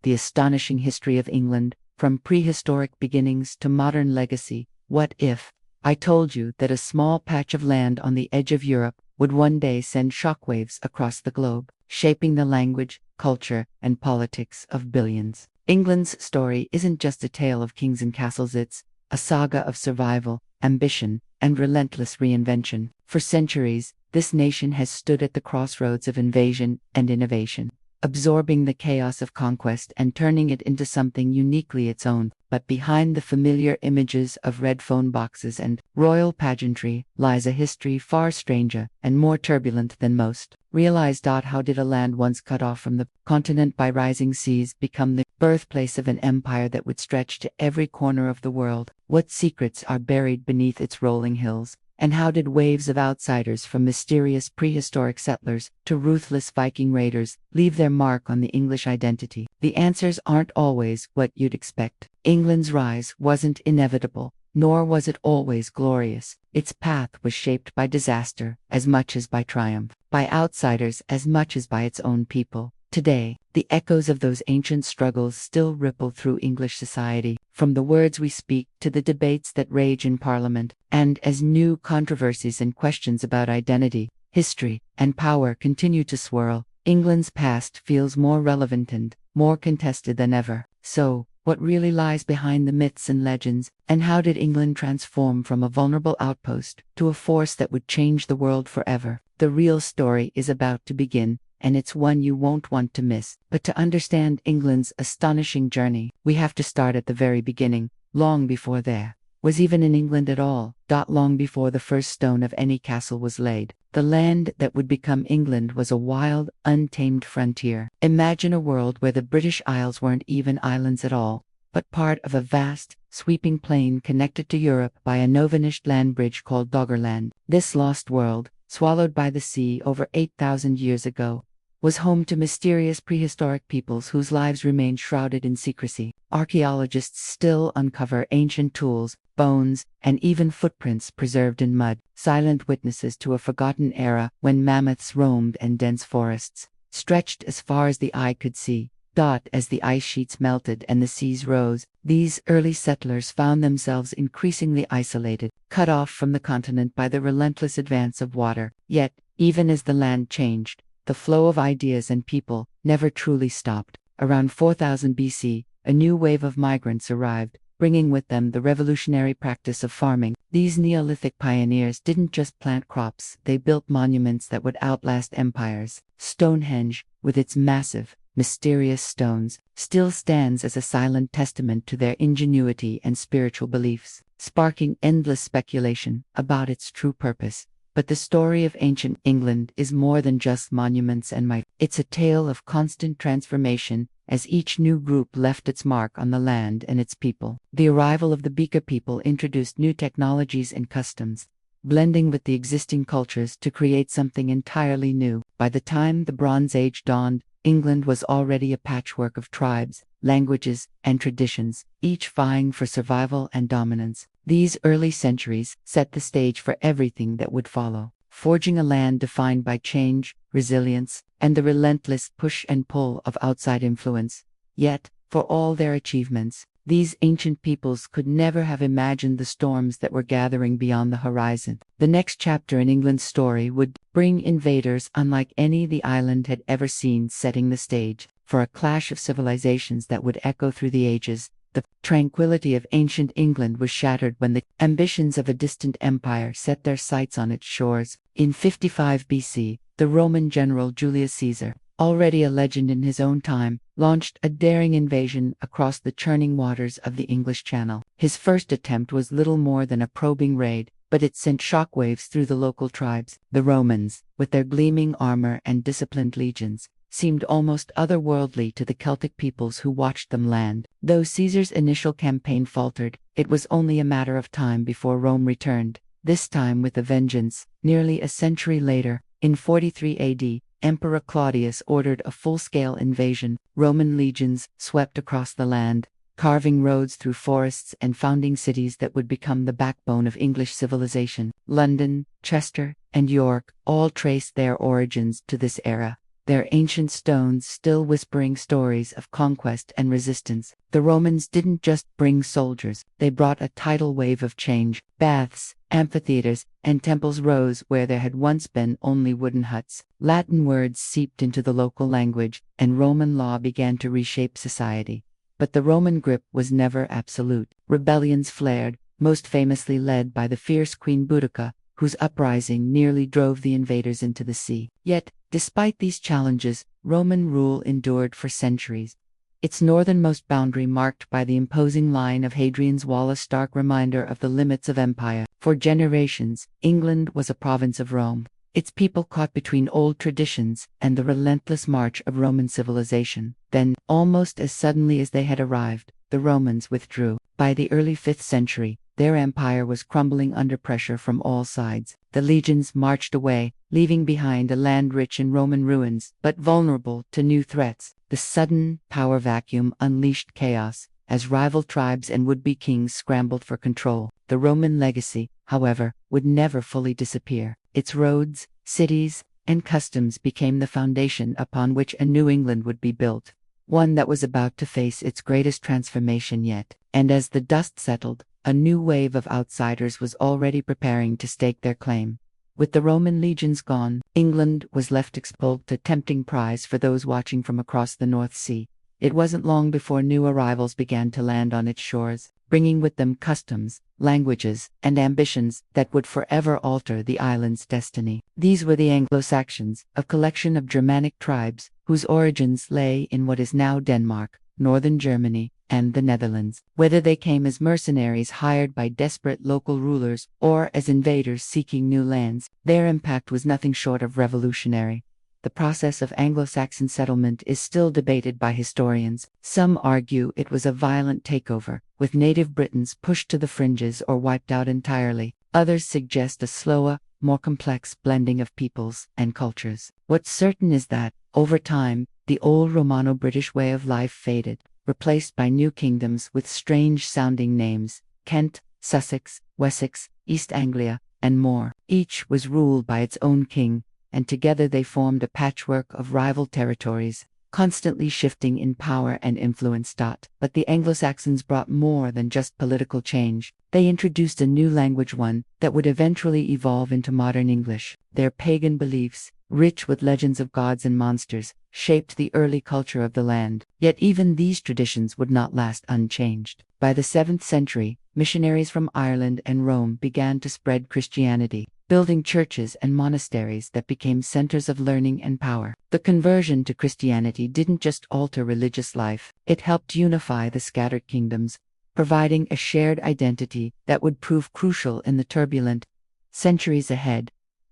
the astonishing history of England, from prehistoric beginnings to modern legacy. What if I told you that a small patch of land on the edge of Europe would one day send shockwaves across the globe, shaping the language, culture, and politics of billions? England's story isn't just a tale of kings and castles, it's a saga of survival, ambition, and relentless reinvention. For centuries, this nation has stood at the crossroads of invasion and innovation, absorbing the chaos of conquest and turning it into something uniquely its own. But behind the familiar images of red phone boxes and royal pageantry lies a history far stranger and more turbulent than most. Realize. How did a land once cut off from the continent by rising seas become the birthplace of an empire that would stretch to every corner of the world? What secrets are buried beneath its rolling hills? And how did waves of outsiders, from mysterious prehistoric settlers to ruthless Viking raiders, leave their mark on the English identity? The answers aren't always what you'd expect. England's rise wasn't inevitable, nor was it always glorious. Its path was shaped by disaster as much as by triumph, by outsiders as much as by its own people. Today, the echoes of those ancient struggles still ripple through English society, from the words we speak to the debates that rage in Parliament. And as new controversies and questions about identity, history, and power continue to swirl, England's past feels more relevant and more contested than ever. So, what really lies behind the myths and legends, and how did England transform from a vulnerable outpost to a force that would change the world forever? The real story is about to begin, and it's one you won't want to miss. But to understand England's astonishing journey, we have to start at the very beginning, long before there was even an England at all. Long before the first stone of any castle was laid, the land that would become England was a wild, untamed frontier. Imagine a world where the British Isles weren't even islands at all, but part of a vast, sweeping plain connected to Europe by a no-vanished land bridge called Doggerland. This lost world, swallowed by the sea over 8,000 years ago, was home to mysterious prehistoric peoples whose lives remain shrouded in secrecy. Archaeologists still uncover ancient tools, bones, and even footprints preserved in mud, silent witnesses to a forgotten era when mammoths roamed and dense forests stretched as far as the eye could see. As the ice sheets melted and the seas rose, these early settlers found themselves increasingly isolated, cut off from the continent by the relentless advance of water. Yet, even as the land changed, the flow of ideas and people never truly stopped. Around 4000 BC, a new wave of migrants arrived, bringing with them the revolutionary practice of farming. These Neolithic pioneers didn't just plant crops, they built monuments that would outlast empires. Stonehenge, with its massive, mysterious stones, still stands as a silent testament to their ingenuity and spiritual beliefs, sparking endless speculation about its true purpose. But the story of ancient England is more than just monuments and might. It's a tale of constant transformation as each new group left its mark on the land and its people. The arrival of the Beaker people introduced new technologies and customs, blending with the existing cultures to create something entirely new. By the time the Bronze Age dawned, England was already a patchwork of tribes, languages, and traditions, each vying for survival and dominance. These early centuries set the stage for everything that would follow, forging a land defined by change, resilience, and the relentless push and pull of outside influence. Yet, for all their achievements, these ancient peoples could never have imagined the storms that were gathering beyond the horizon. The next chapter in England's story would bring invaders unlike any the island had ever seen, setting the stage for a clash of civilizations that would echo through the ages. The tranquility of ancient England was shattered when the ambitions of a distant empire set their sights on its shores. In 55 BC, the Roman general Julius Caesar, already a legend in his own time, launched a daring invasion across the churning waters of the English Channel. His first attempt was little more than a probing raid, but it sent shockwaves through the local tribes. The Romans, with their gleaming armor and disciplined legions, seemed almost otherworldly to the Celtic peoples who watched them land. Though Caesar's initial campaign faltered, it was only a matter of time before Rome returned, this time with a vengeance. Nearly a century later, in 43 AD, Emperor Claudius ordered a full-scale invasion. Roman legions swept across the land, carving roads through forests and founding cities that would become the backbone of English civilization. London, Chester, and York all traced their origins to this era. their ancient stones still whispering stories of conquest and resistance. The Romans didn't just bring soldiers, they brought a tidal wave of change. Baths, amphitheaters, and temples rose where there had once been only wooden huts. Latin words seeped into the local language, and Roman law began to reshape society. But the Roman grip was never absolute. Rebellions flared, most famously led by the fierce Queen Boudica, whose uprising nearly drove the invaders into the sea. Yet, despite these challenges, Roman rule endured for centuries. Its northernmost boundary marked by the imposing line of Hadrian's Wall, a stark reminder of the limits of empire. For generations, England was a province of Rome, its people caught between old traditions and the relentless march of Roman civilization. Then, almost as suddenly as they had arrived, the Romans withdrew. By the early 5th century, their empire was crumbling under pressure from all sides. The legions marched away, leaving behind a land rich in Roman ruins, but vulnerable to new threats. The sudden power vacuum unleashed chaos, as rival tribes and would-be kings scrambled for control. The Roman legacy, however, would never fully disappear. Its roads, cities, and customs became the foundation upon which a New England would be built, one that was about to face its greatest transformation yet. And as the dust settled, a new wave of outsiders was already preparing to stake their claim. With the Roman legions gone, England was left exposed to tempting prize for those watching from across the North Sea. It wasn't long before new arrivals began to land on its shores, bringing with them customs, languages, and ambitions that would forever alter the island's destiny. These were the Anglo-Saxons, a collection of Germanic tribes whose origins lay in what is now Denmark, northern Germany, and the Netherlands. Whether they came as mercenaries hired by desperate local rulers or as invaders seeking new lands, their impact was nothing short of revolutionary. The process of Anglo-Saxon settlement is still debated by historians. Some argue it was a violent takeover, with native Britons pushed to the fringes or wiped out entirely. Others suggest a slower, more complex blending of peoples and cultures. What's certain is that, over time, the old Romano-British way of life faded, replaced by new kingdoms with strange-sounding names: Kent, Sussex, Wessex, East Anglia, and more. Each was ruled by its own king, and together they formed a patchwork of rival territories, constantly shifting in power and influence. But the Anglo-Saxons brought more than just political change. They introduced a new language, one that would eventually evolve into modern English. Their pagan beliefs, rich with legends of gods and monsters, shaped the early culture of the land. Yet even these traditions would not last unchanged. By the 7th century, missionaries from Ireland and Rome began to spread Christianity, building churches and monasteries that became centers of learning and power. The conversion to Christianity didn't just alter religious life, it helped unify the scattered kingdoms, providing a shared identity that would prove crucial in the turbulent centuries ahead.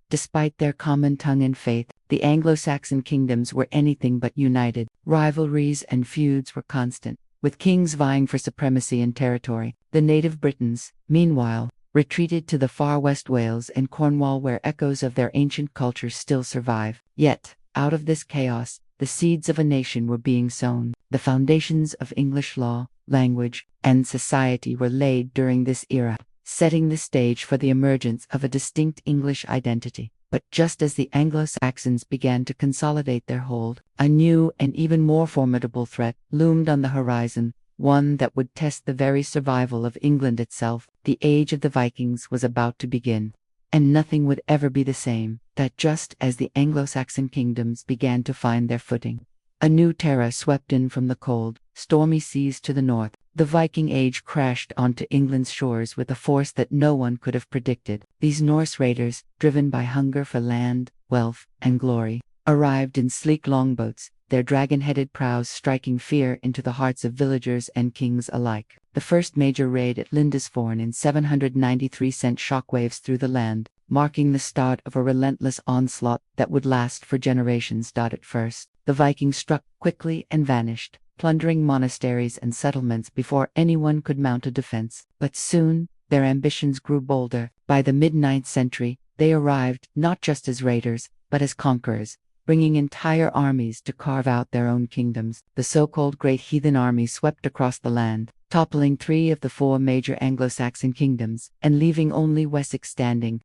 Despite their common tongue and faith, the Anglo-Saxon kingdoms were anything but united. Rivalries and feuds were constant, with kings vying for supremacy and territory. The native Britons, meanwhile, retreated to the far west Wales and Cornwall, where echoes of their ancient culture still survive. Yet, out of this chaos, the seeds of a nation were being sown. The foundations of English law, language, and society were laid during this era, setting the stage for the emergence of a distinct English identity. But just as the Anglo-Saxons began to consolidate their hold, a new and even more formidable threat loomed on the horizon, one that would test the very survival of England itself. The age of the Vikings was about to begin, and nothing would ever be the same. That just as the Anglo-Saxon kingdoms began to find their footing, a new terror swept in from the cold, stormy seas to the north. The Viking Age crashed onto England's shores with a force that no one could have predicted. These Norse raiders, driven by hunger for land, wealth, and glory, arrived in sleek longboats, their dragon-headed prows striking fear into the hearts of villagers and kings alike. The first major raid at Lindisfarne in 793 sent shockwaves through the land, marking the start of a relentless onslaught that would last for generations. At first, the Vikings struck quickly and vanished, plundering monasteries and settlements before anyone could mount a defense. But soon, their ambitions grew bolder. By the mid-9th century, they arrived not just as raiders, but as conquerors, bringing entire armies to carve out their own kingdoms. The so-called Great Heathen Army swept across the land, toppling 3 of the 4 major Anglo-Saxon kingdoms, and leaving only Wessex standing.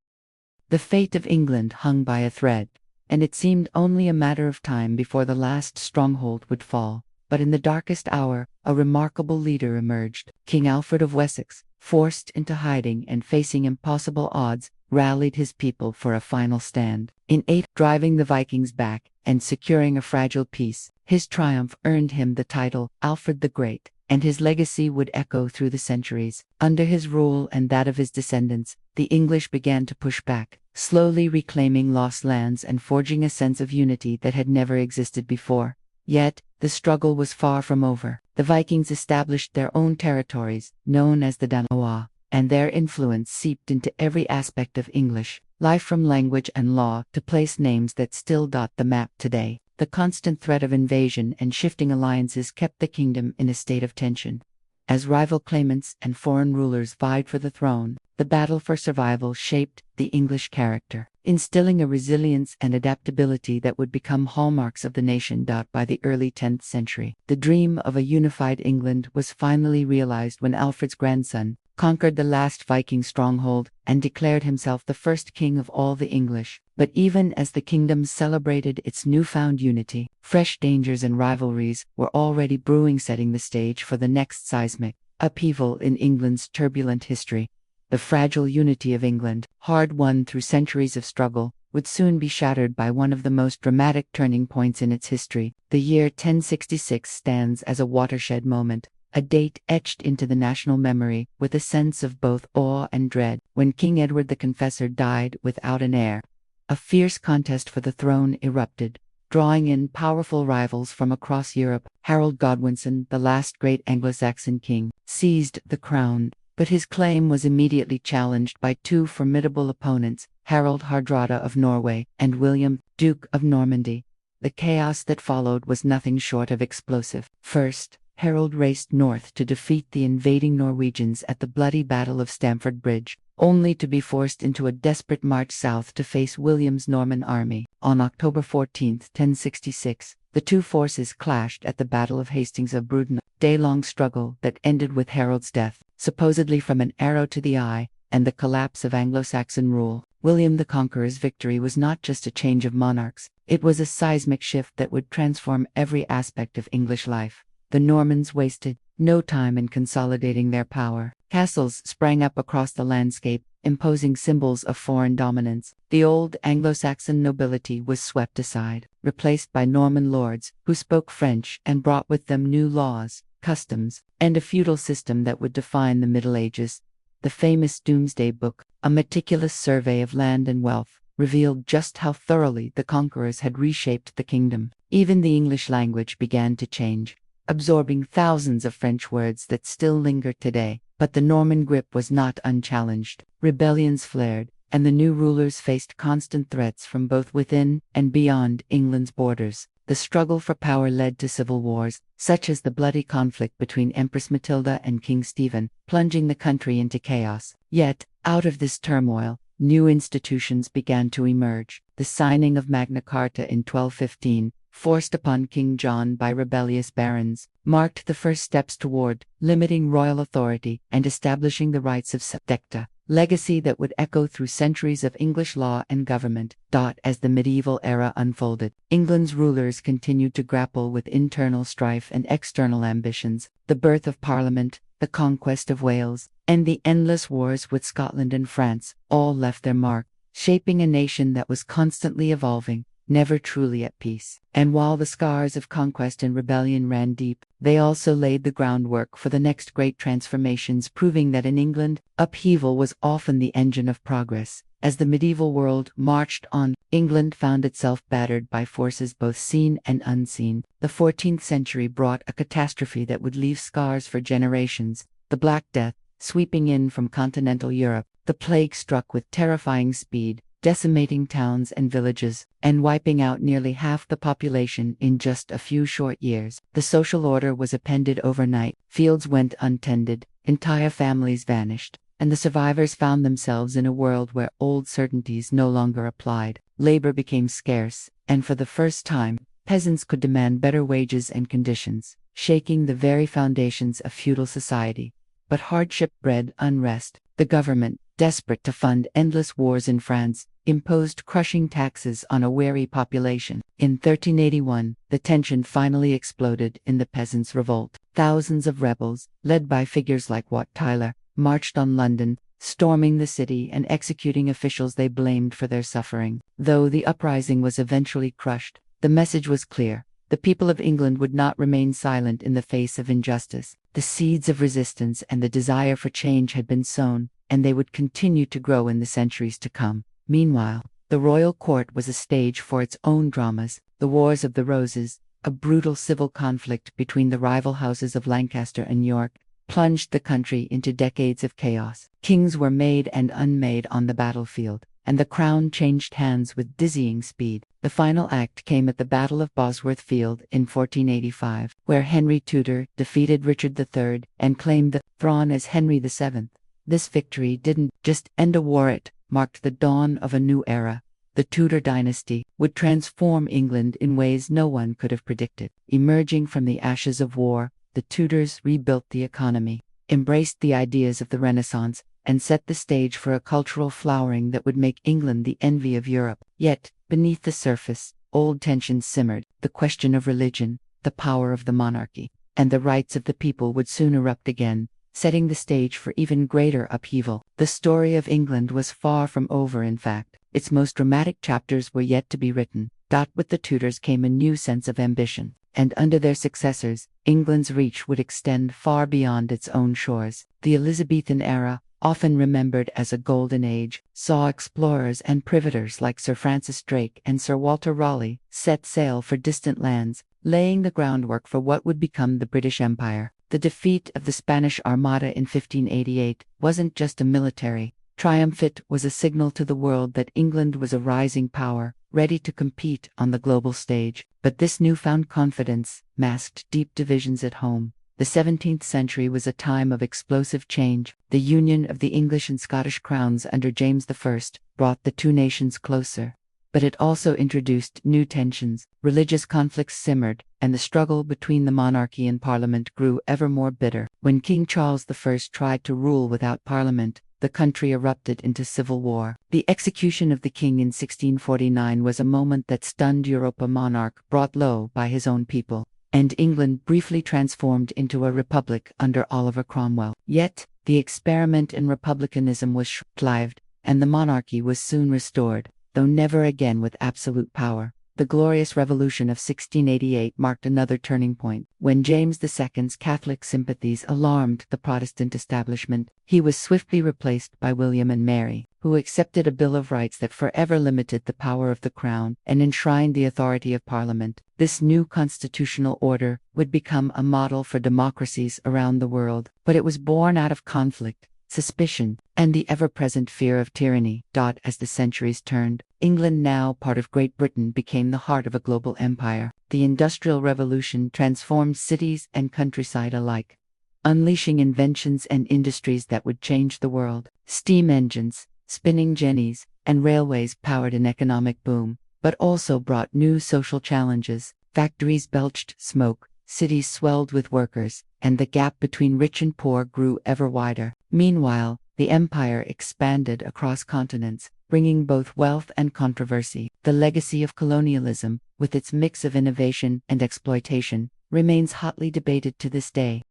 The fate of England hung by a thread, and it seemed only a matter of time before the last stronghold would fall. But in the darkest hour, a remarkable leader emerged. King Alfred of Wessex, forced into hiding and facing impossible odds, rallied his people for a final stand. In driving the Vikings back and securing a fragile peace, his triumph earned him the title Alfred the Great, and his legacy would echo through the centuries. Under his rule and that of his descendants, the English began to push back, slowly reclaiming lost lands and forging a sense of unity that had never existed before. Yet, the struggle was far from over. The Vikings established their own territories, known as the Danawa, and their influence seeped into every aspect of English life, from language and law to place names that still dot the map today. The constant threat of invasion and shifting alliances kept the kingdom in a state of tension. As rival claimants and foreign rulers vied for the throne, the battle for survival shaped the English character, instilling a resilience and adaptability that would become hallmarks of the nation. By the early 10th century, the dream of a unified England was finally realized when Alfred's grandson conquered the last Viking stronghold and declared himself the first king of all the English. But even as the kingdom celebrated its newfound unity, fresh dangers and rivalries were already brewing, setting the stage for the next seismic upheaval in England's turbulent history. The fragile unity of England, hard won through centuries of struggle, would soon be shattered by one of the most dramatic turning points in its history. The year 1066 stands as a watershed moment, a date etched into the national memory with a sense of both awe and dread, when King Edward the Confessor died without an heir. A fierce contest for the throne erupted, drawing in powerful rivals from across Europe. Harold Godwinson, the last great Anglo-Saxon king, seized the crown, but his claim was immediately challenged by two formidable opponents, Harald Hardrada of Norway and William, Duke of Normandy. The chaos that followed was nothing short of explosive. First, Harold raced north to defeat the invading Norwegians at the bloody Battle of Stamford Bridge, only to be forced into a desperate march south to face William's Norman army. On October 14, 1066, the two forces clashed at the Battle of Hastings of Bruden, a day-long struggle that ended with Harold's death, supposedly from an arrow to the eye, and the collapse of Anglo-Saxon rule. William the Conqueror's victory was not just a change of monarchs, it was a seismic shift that would transform every aspect of English life. The Normans wasted no time in consolidating their power. Castles sprang up across the landscape, imposing symbols of foreign dominance. The old Anglo-Saxon nobility was swept aside, replaced by Norman lords who spoke French and brought with them new laws, customs, and a feudal system that would define the Middle Ages. The famous Doomsday Book, a meticulous survey of land and wealth, revealed just how thoroughly the conquerors had reshaped the kingdom. Even the English language began to change, absorbing thousands of French words that still linger today. But the Norman grip was not unchallenged. Rebellions flared, and the new rulers faced constant threats from both within and beyond England's borders. The struggle for power led to civil wars, such as the bloody conflict between Empress Matilda and King Stephen, plunging the country into chaos. Yet, out of this turmoil, new institutions began to emerge. The signing of Magna Carta in 1215, forced upon King John by rebellious barons, marked the first steps toward limiting royal authority and establishing the rights of subjecta, legacy that would echo through centuries of English law and government. As the medieval era unfolded, England's rulers continued to grapple with internal strife and external ambitions. The birth of Parliament, the conquest of Wales, and the endless wars with Scotland and France all left their mark, shaping a nation that was constantly evolving, never truly at peace. And while the scars of conquest and rebellion ran deep, they also laid the groundwork for the next great transformations, proving that in England, upheaval was often the engine of progress. As the medieval world marched on, England found itself battered by forces both seen and unseen. The 14th century brought a catastrophe that would leave scars for generations. The Black Death, sweeping in from continental Europe, the plague struck with terrifying speed, decimating towns and villages, and wiping out nearly half the population in just a few short years. The social order was upended overnight, fields went untended, entire families vanished, and the survivors found themselves in a world where old certainties no longer applied. Labor became scarce, and for the first time, peasants could demand better wages and conditions, shaking the very foundations of feudal society. But hardship bred unrest. The government, desperate to fund endless wars in France, imposed crushing taxes on a wary population. In 1381, the tension finally exploded in the Peasants' Revolt. Thousands of rebels, led by figures like Wat Tyler, marched on London, storming the city and executing officials they blamed for their suffering. Though the uprising was eventually crushed, the message was clear. The people of England would not remain silent in the face of injustice. The seeds of resistance and the desire for change had been sown, and they would continue to grow in the centuries to come. Meanwhile, the royal court was a stage for its own dramas. The Wars of the Roses, a brutal civil conflict between the rival houses of Lancaster and York, plunged the country into decades of chaos. Kings were made and unmade on the battlefield, and the crown changed hands with dizzying speed. The final act came at the Battle of Bosworth Field in 1485, where Henry Tudor defeated Richard III and claimed the throne as Henry VII. This victory didn't just end a war, it marked the dawn of a new era. The Tudor dynasty would transform England in ways no one could have predicted. Emerging from the ashes of war, the Tudors rebuilt the economy, embraced the ideas of the Renaissance, and set the stage for a cultural flowering that would make England the envy of Europe. Yet, beneath the surface, old tensions simmered. The question of religion, the power of the monarchy, and the rights of the people would soon erupt again, setting the stage for even greater upheaval. The story of England was far from over, in fact. Its most dramatic chapters were yet to be written. With the Tudors came a new sense of ambition, and under their successors, England's reach would extend far beyond its own shores. The Elizabethan era, often remembered as a golden age, saw explorers and privateers like Sir Francis Drake and Sir Walter Raleigh set sail for distant lands, laying the groundwork for what would become the British Empire. The defeat of the Spanish Armada in 1588 wasn't just a military triumph, it was a signal to the world that England was a rising power, ready to compete on the global stage. But this newfound confidence masked deep divisions at home. The 17th century was a time of explosive change. The union of the English and Scottish crowns under James I brought the two nations closer. But it also introduced new tensions. Religious conflicts simmered, and the struggle between the monarchy and parliament grew ever more bitter. When King Charles I tried to rule without parliament, the country erupted into civil war. The execution of the king in 1649 was a moment that stunned Europe. A monarch brought low by his own people, and England briefly transformed into a republic under Oliver Cromwell. Yet, the experiment in republicanism was short-lived, and the monarchy was soon restored, though never again with absolute power. The Glorious Revolution of 1688 marked another turning point. When James II's Catholic sympathies alarmed the Protestant establishment, he was swiftly replaced by William and Mary, who accepted a Bill of Rights that forever limited the power of the crown and enshrined the authority of Parliament. This new constitutional order would become a model for democracies around the world, but it was born out of conflict, suspicion, and the ever-present fear of tyranny. As the centuries turned, England, now part of Great Britain, became the heart of a global empire. The Industrial Revolution transformed cities and countryside alike, unleashing inventions and industries that would change the world. Steam engines, spinning jennies, and railways powered an economic boom, but also brought new social challenges. Factories belched smoke, cities swelled with workers, and the gap between rich and poor grew ever wider. Meanwhile, the empire expanded across continents, bringing both wealth and controversy. The legacy of colonialism, with its mix of innovation and exploitation, remains hotly debated to this day.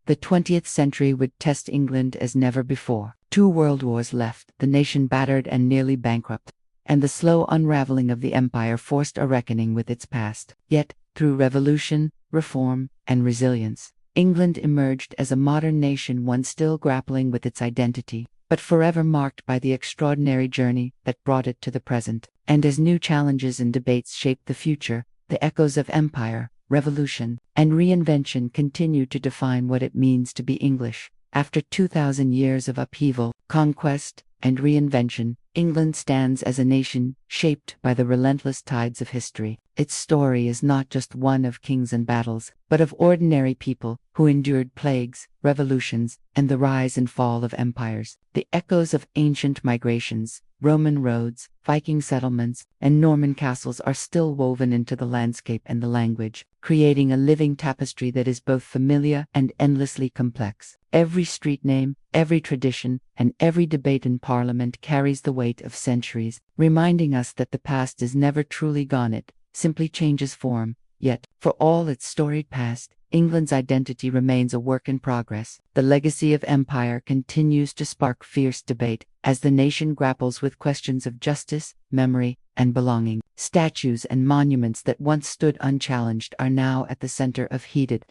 The 20th century would test England as never before. 2 world wars left the nation battered and nearly bankrupt, and the slow unraveling of the empire forced a reckoning with its past. Yet, through revolution, reform, and resilience, England emerged as a modern nation, one still grappling with its identity, but forever marked by the extraordinary journey that brought it to the present. And as new challenges and debates shaped the future, the echoes of empire, revolution, and reinvention continue to define what it means to be English. After 2,000 years of upheaval, conquest, and reinvention, England stands as a nation shaped by the relentless tides of history. Its story is not just one of kings and battles, but of ordinary people who endured plagues, revolutions, and the rise and fall of empires. The echoes of ancient migrations, Roman roads, Viking settlements, and Norman castles are still woven into the landscape and the language, creating a living tapestry that is both familiar and endlessly complex. Every street name, every tradition, and every debate in Parliament carries the weight of centuries, reminding us that the past is never truly gone, it simply changes form. Yet, for all its storied past, England's identity remains a work in progress. The legacy of empire continues to spark fierce debate as the nation grapples with questions of justice, memory, and belonging. Statues and monuments that once stood unchallenged are now at the center of heated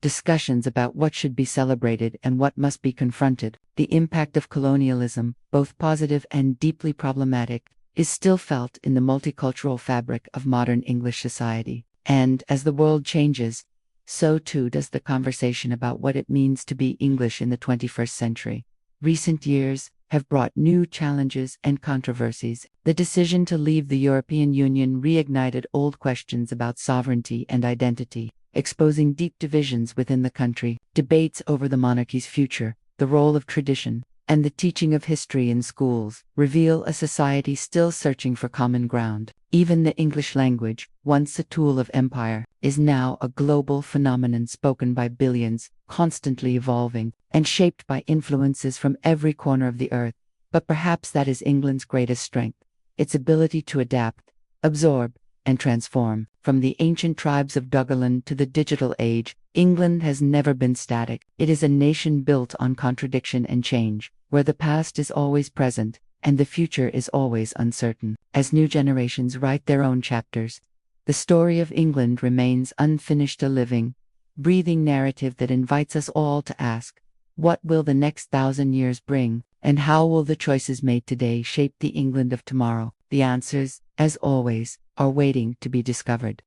discussions about what should be celebrated and what must be confronted. The impact of colonialism, both positive and deeply problematic, is still felt in the multicultural fabric of modern English society. And as the world changes, so too does the conversation about what it means to be English in the 21st century. Recent years have brought new challenges and controversies. The decision to leave the European Union reignited old questions about sovereignty and identity, exposing deep divisions within the country. Debates over the monarchy's future, the role of tradition, and the teaching of history in schools reveal a society still searching for common ground. Even the English language, once a tool of empire, is now a global phenomenon spoken by billions, constantly evolving, and shaped by influences from every corner of the earth. But perhaps that is England's greatest strength, its ability to adapt, absorb, and transform. From the ancient tribes of Doggerland to the digital age, England has never been static. It is a nation built on contradiction and change, where the past is always present, and the future is always uncertain. As new generations write their own chapters, the story of England remains unfinished, a living, breathing narrative that invites us all to ask, what will the next 1,000 years bring, and how will the choices made today shape the England of tomorrow? The answers, as always, are waiting to be discovered.